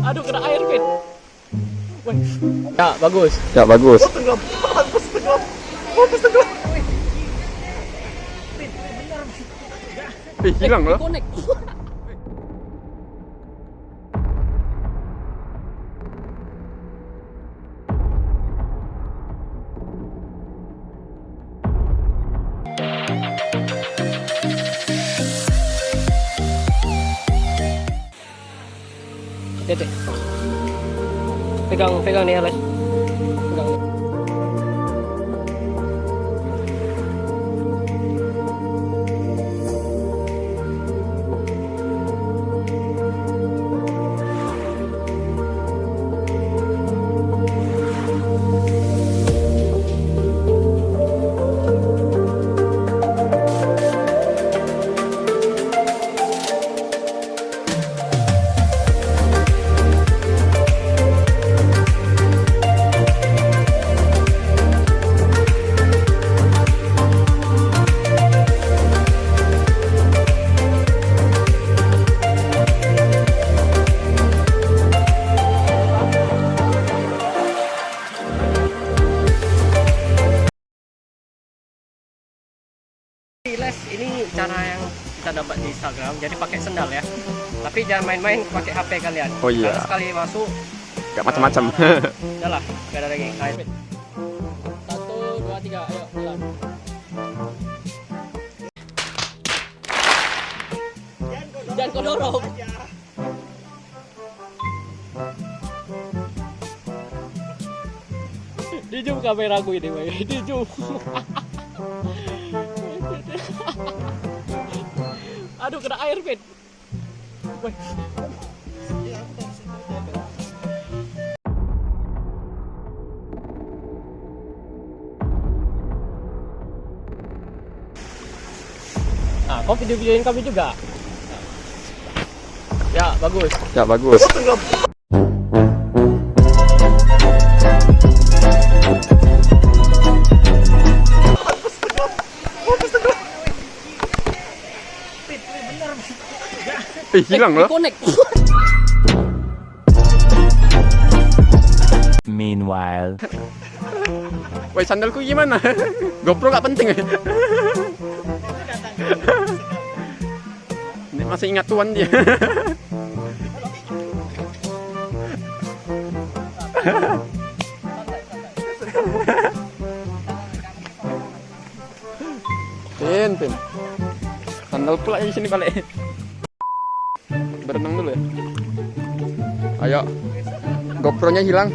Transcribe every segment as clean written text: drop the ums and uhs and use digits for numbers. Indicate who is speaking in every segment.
Speaker 1: Aduh, kena air, Fit. Ya, bagus.
Speaker 2: Ya, bagus.
Speaker 3: Oh, tenggelam. Bagus tenggelam. Bagus tenggelam.
Speaker 2: Hilang loh.
Speaker 1: Connect. Hati-hati. Pegang nih, Alex. Pegang. Les, ini cara yang kita dapat di Instagram. Jadi pakai sendal ya. Tapi jangan main-main pakai HP kalian.
Speaker 2: Oh iya.
Speaker 1: Karena sekali masuk
Speaker 2: Gak macam-macam.
Speaker 1: udah lah, gak ada lagi. Ayo. 1, 2, 3, ayo jalan. Jangan kau dorong. Di zoom kameraku ini, Bang. Di zoom. Aduh, kena air, Fit. Nah, kau video-videoin kami juga. Ya, bagus.
Speaker 2: Ya, bagus.
Speaker 3: Oh, tenggelam.
Speaker 2: Hilang loh.
Speaker 1: Connect.
Speaker 4: Meanwhile,
Speaker 2: Woi, sandalku gimana? GoPro gak penting ya? Ini masih ingat tuan dia. Pin. Sandal pula di sini balik. Berenang dulu ya. Ayo. GoPro-nya hilang.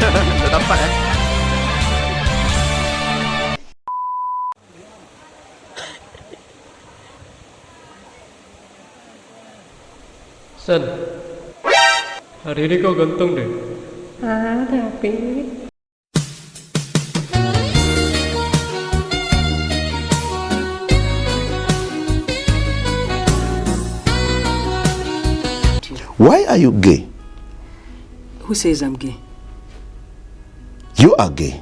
Speaker 2: Udah dapat ya.
Speaker 1: Sen, hari ini kau ganteng deh. Tapi
Speaker 5: Why are you gay?
Speaker 6: Who says I'm gay?
Speaker 5: You are gay.